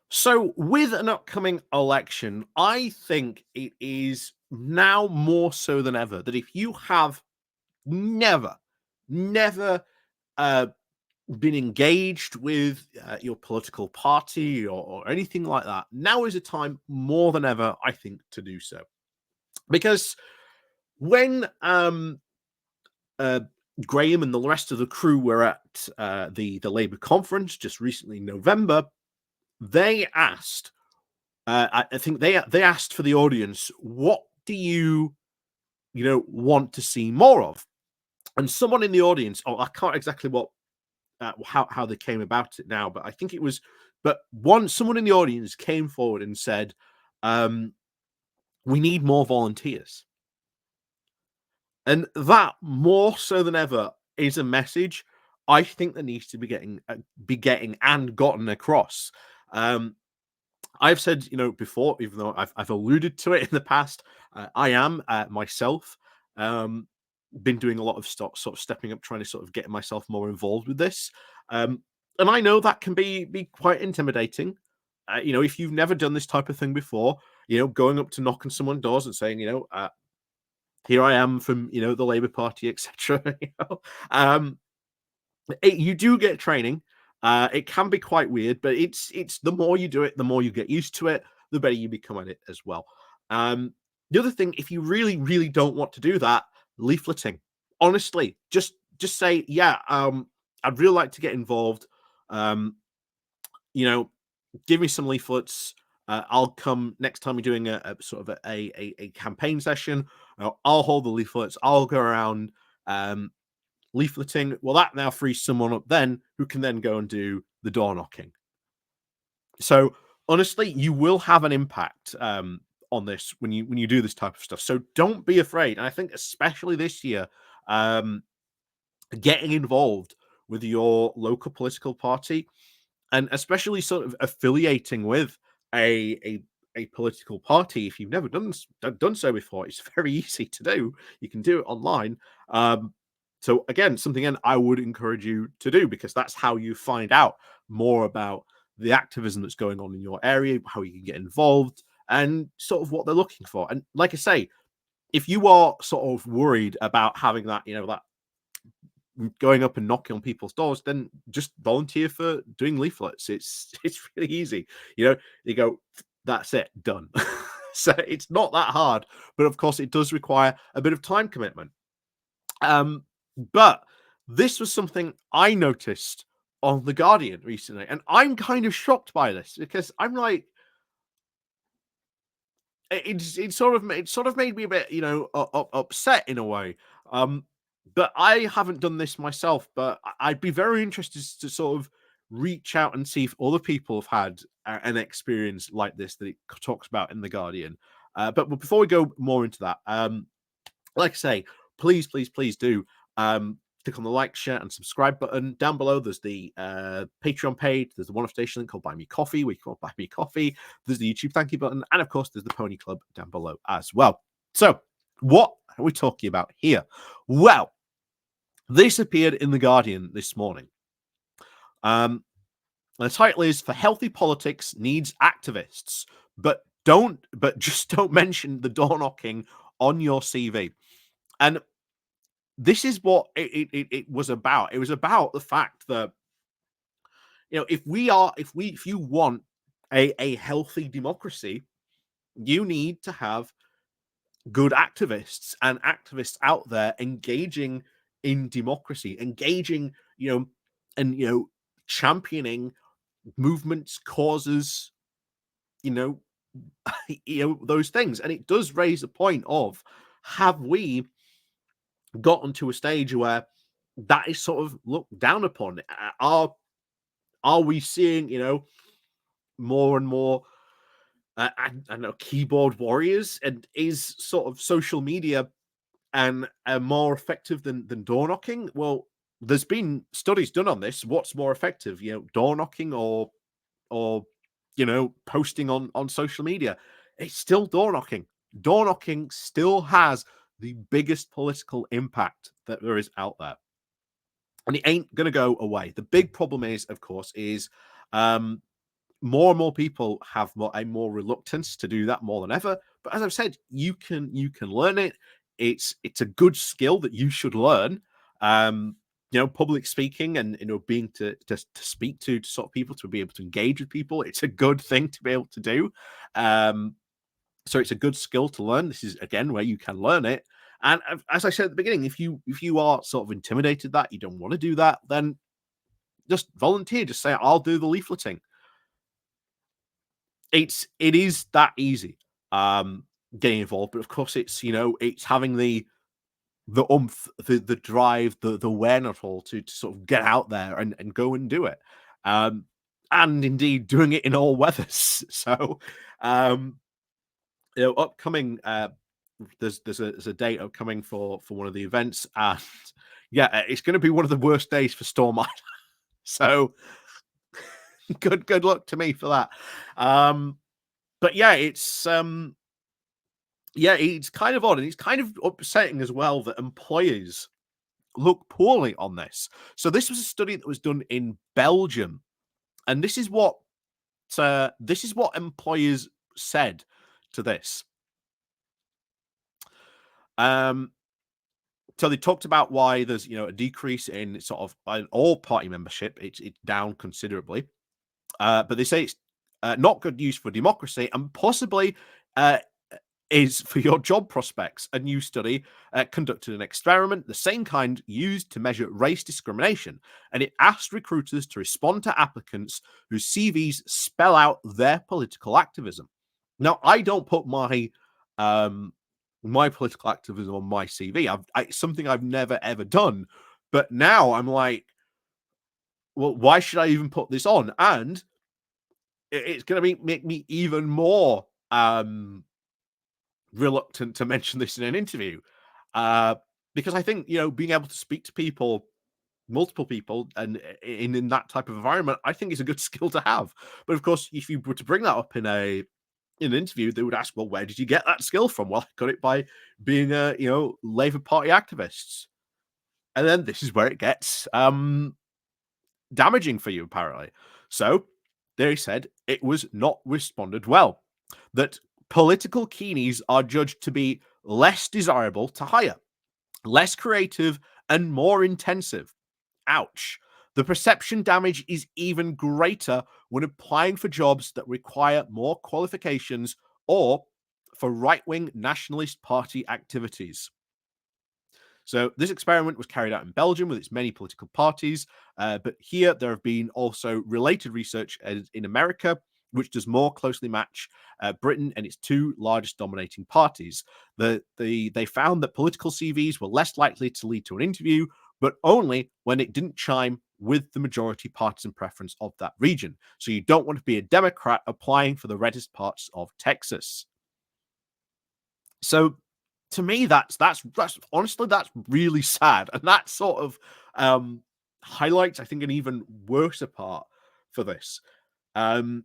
So, with an upcoming election, I think it is now more so than ever that if you have never, never uh, been engaged with your political party or anything like that, now is a time more than ever, I think, to do so. Because when uh, Graham and the rest of the crew were at the Labour conference just recently in November, they asked I think they asked for the audience, what do want to see more of? And someone in the audience, oh, I can't exactly what how they came about it now, but I think it was, but someone in the audience came forward and said, um, "We need more volunteers," and that more so than ever is a message I think that needs to be getting and gotten across. Um, I've said, before, even though I've alluded to it in the past, I am myself been doing a lot of sort of stepping up, trying to sort of get myself more involved with this, um, and I know that can be quite intimidating. If you've never done this type of thing before, going up to knock on someone's doors and saying, here I am from the Labour Party, etc. Um, you do get training. It can be quite weird, but it's the more you do it, the more you get used to it, the better you become at it as well. The other thing, if you really, really don't want to do that, leafleting. Honestly, just say, yeah, I'd really like to get involved. Um, you know, give me some leaflets. I'll come next time you're doing a sort of a campaign session. I'll hold the leaflets. I'll go around. Leafleting, well, that now frees someone up then who can then go and do the door knocking. So honestly, you will have an impact on this when you do this type of stuff. So don't be afraid. And I think especially this year, um, getting involved with your local political party and especially sort of affiliating with a political party. If you've never done so before, it's very easy to do. You can do it online. So again, something I would encourage you to do, because that's how you find out more about the activism that's going on in your area, how you can get involved, and sort of what they're looking for. And like I say, if you are sort of worried about having that, that going up and knocking on people's doors, then just volunteer for doing leaflets. It's really easy. You go, that's it, done. So it's not that hard, but of course it does require a bit of time commitment. But this was something I noticed on The Guardian recently, and I'm kind of shocked by this because I'm like, it sort of made me a bit, upset in a way. Um, but I haven't done this myself, but I'd be very interested to sort of reach out and see if other people have had an experience like this that it talks about in The Guardian. But before we go more into that, like I say, please, please, please do click on the like, share, and subscribe button. Down below, there's the Patreon page. There's the one-off station link called Buy Me Coffee, where you can buy me coffee. There's the YouTube thank you button. And of course, there's the Pony Club down below as well. So, what are we talking about here? Well, this appeared in The Guardian this morning. The title is "For Healthy Politics Needs Activists," but just don't mention the door knocking on your CV. And this is what it was about. It was about the fact that if you want a healthy democracy, you need to have good activists and activists out there engaging in democracy, engaging, and championing movements, causes, you know, those things. And it does raise a point of, have we gotten to a stage where that is sort of looked down upon? Are we seeing, more and more, I don't know, keyboard warriors? And is sort of social media and more effective than door knocking? Well, there's been studies done on this. What's more effective, door knocking or posting on social media? It's still door knocking. Door knocking still has the biggest political impact that there is out there, and it ain't going to go away. The big problem is, of course, is more and more people have a more reluctance to do that more than ever. But as I've said, you can learn it. It's a good skill that you should learn. Public speaking and being to speak to sort of people, to be able to engage with people. It's a good thing to be able to do. So it's a good skill to learn. This is again where you can learn it. And as I said at the beginning, if you are sort of intimidated that you don't want to do that, then just volunteer. Just say, I'll do the leafleting. It is that easy, getting involved. But of course, it's having the oomph, the drive, the wherewithal to sort of get out there and go and do it. And indeed doing it in all weathers. So, upcoming, there's a date upcoming for one of the events, and yeah, it's going to be one of the worst days for Storm Island. So good luck to me for that. But yeah, it's kind of odd, and it's kind of upsetting as well that employers look poorly on this. So this was a study that was done in Belgium, and this is what employers said to this. So they talked about why there's a decrease in sort of all party membership. It's down considerably, but they say it's not good news for democracy, and possibly is for your job prospects. A new study conducted an experiment, the same kind used to measure race discrimination, and it asked recruiters to respond to applicants whose CVs spell out their political activism. Now, I don't put my political activism on my CV. It's something I've never ever done, but now I'm like, well, why should I even put this on? And it's going to make me even more reluctant to mention this in an interview, because I think being able to speak to people, multiple people, and in that type of environment, I think is a good skill to have. But of course, if you were to bring that up in an interview, they would ask, well, where did you get that skill from? Well, I got it by being a Labour Party activists. And then this is where it gets damaging for you, apparently. So they said it was not responded well, that political keenies are judged to be less desirable to hire, less creative, and more intensive. Ouch. The perception damage is even greater when applying for jobs that require more qualifications or for right-wing nationalist party activities. So this experiment was carried out in Belgium with its many political parties, but here there have been also related research in America, which does more closely match Britain and its two largest dominating parties. They found that political CVs were less likely to lead to an interview, but only when it didn't chime with the majority partisan preference of that region. So you don't want to be a Democrat applying for the reddest parts of Texas. So to me, that's honestly, that's really sad, and that sort of highlights, I think, an even worse part for this. But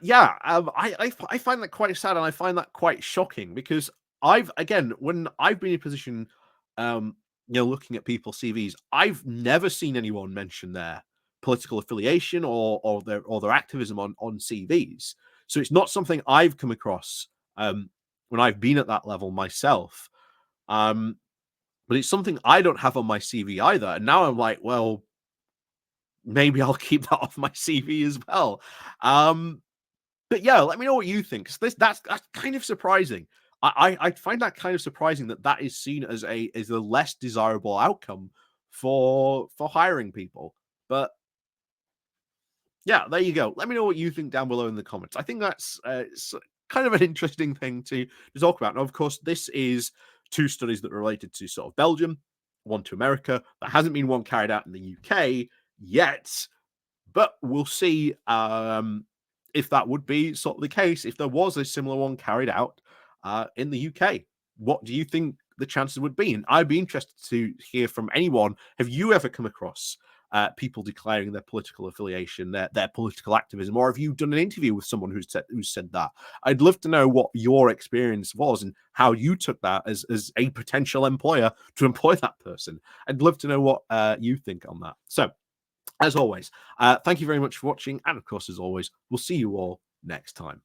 yeah, I find that quite sad, and I find that quite shocking, because when I've been in a position, looking at people's CVs, I've never seen anyone mention their political affiliation or their activism on CVs. So it's not something I've come across when I've been at that level myself. But it's something I don't have on my CV either. And now I'm like, well, maybe I'll keep that off my CV as well. But yeah, let me know what you think. That's kind of surprising. I find that kind of surprising that is seen as a less desirable outcome for hiring people. But yeah, there you go. Let me know what you think down below in the comments. I think that's kind of an interesting thing to talk about. And of course, this is two studies that are related to sort of Belgium, one to America. There hasn't been one carried out in the UK yet, but we'll see if that would be sort of the case. If there was a similar one carried out in the UK, what do you think the chances would be? And I'd be interested to hear from anyone. Have you ever come across people declaring their political affiliation, their political activism, or have you done an interview with someone who said that? I'd love to know what your experience was and how you took that as a potential employer to employ that person. I'd love to know what you think on that. So As always, thank you very much for watching. And of course, as always, we'll see you all next time.